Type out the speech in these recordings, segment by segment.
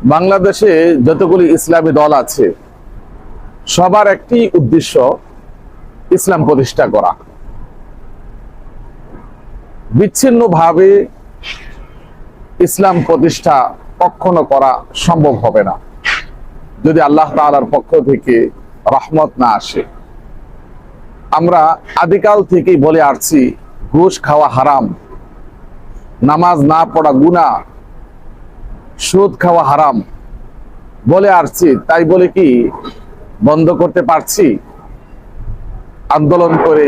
বাংলাদেশে যতগুলি ইসলামী দল আছে সবার একটি উদ্দেশ্য ইসলাম প্রতিষ্ঠা করা। বিচ্ছিন্নভাবে ইসলাম প্রতিষ্ঠা কখনো করা সম্ভব হবে না যদি আল্লাহ তাআলার পক্ষ থেকে রহমত না আসে। আমরা আদিকাল থেকেই বলে আসছি ঘুষ খাওয়া হারাম, নামাজ না পড়া গুনাহ, সুদ খাওয়া হারাম বলে আসছি। তাই বলে কি বন্ধ করতে পারছি? আন্দোলন করে,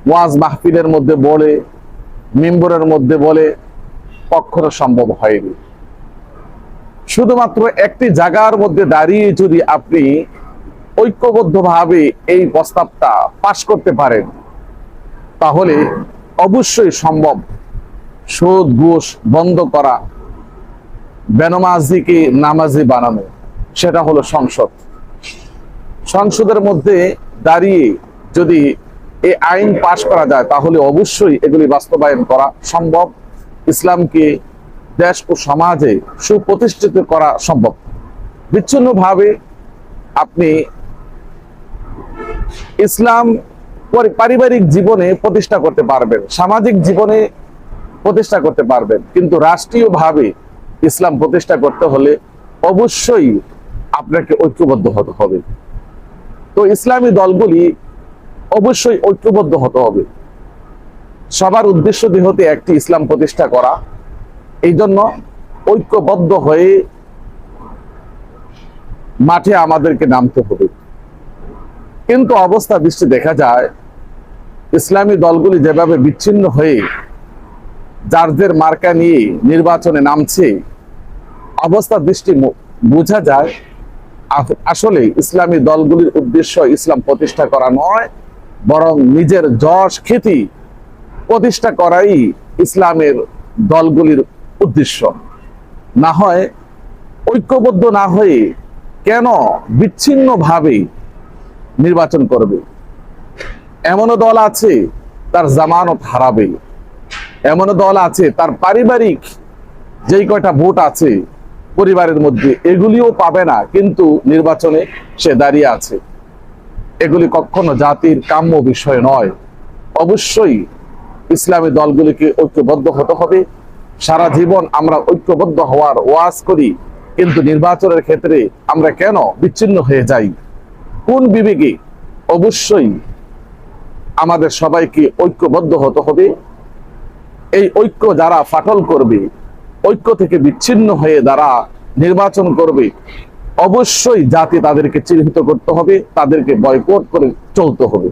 ওয়াজ মাহফিলের মধ্যে বলে, মিম্বরের মধ্যে বলে কখনো সম্ভব হয়নি। শুধুমাত্র একটি জায়গার মধ্যে দাঁড়িয়ে যদি আপনি ঐক্যবদ্ধভাবে এই প্রস্তাবটা পাশ করতে পারেন তাহলে অবশ্যই সম্ভব সুদ ঘুষ বন্ধ করা, বেনামাজিকে নামাজি বানানো। সেটা হলো সংসদ। সংসদের মধ্যে দাঁড়িয়ে যদি এই আইন পাশ করা যায় তাহলে অবশ্যই এগুলি বাস্তবায়ন করা সম্ভব। ইসলামকে দেশ ও সমাজে সুপ্রতিষ্ঠিত করা সম্ভব। বিচ্ছিন্নভাবে আপনি ইসলাম পারিবারিক জীবনে প্রতিষ্ঠা করতে পারবেন, সামাজিক জীবনে প্রতিষ্ঠা করতে পারবেন, কিন্তু রাষ্ট্রীয়ভাবে ইসলাম প্রতিষ্ঠা করতে হলে অবশ্যই আপনাকে ঐক্যবদ্ধ হতে হবে। তো ইসলামী দলগুলি অবশ্যই ঐক্যবদ্ধ হতে হবে। সবার উদ্দেশ্য হতে একটি ইসলাম প্রতিষ্ঠা করা। এই জন্য ঐক্যবদ্ধ হয়ে মাঠে আমাদেরকে নামতে হবে। কিন্তু অবস্থা দৃষ্টি দেখা যায় ইসলামী দলগুলি যেভাবে বিচ্ছিন্ন হয়ে যারদের মার্কা নিয়ে নির্বাচনে নামছে, অবস্থা দৃষ্টি বোঝা যায় আসলে ইসলামী দলগুলির উদ্দেশ্য ইসলাম প্রতিষ্ঠা করা নয়, বরং নিজের যশ খ্যাতি প্রতিষ্ঠা করাই ইসলামের দলগুলির উদ্দেশ্য। না হয় ঐক্যবদ্ধ না হয়ে কেন বিচ্ছিন্নভাবে নির্বাচন করবে? এমনও দল আছে তার জামানত হারাবে, এমনও দল আছে তার পারিবারিক যেই কয়টা ভোট আছে পরিবারের মধ্যে এগুলিও পাবে না, কিন্তু নির্বাচনে সে দাঁড়িয়ে আছে। এগুলি কখনো জাতির কাম্য বিষয় নয়। অবশ্যই ইসলামী দলগুলিকে ঐক্যবদ্ধ হতে হবে। সারা জীবন আমরা ঐক্যবদ্ধ হওয়ার ওয়াজ করি, কিন্তু নির্বাচনের ক্ষেত্রে আমরা কেন বিচ্ছিন্ন হয়ে যাই? কোন বিবেকে? অবশ্যই আমাদের সবাইকে ঐক্যবদ্ধ হতে হবে। এই ঐক্য যারা ফাটল করবে, ঐক্য থেকে বিচ্ছিন্ন হয়ে যারা নির্বাচন করবে, অবশ্যই জাতি তাদেরকে চিহ্নিত করতে হবে, তাদেরকে বয়কট করে চলতে হবে।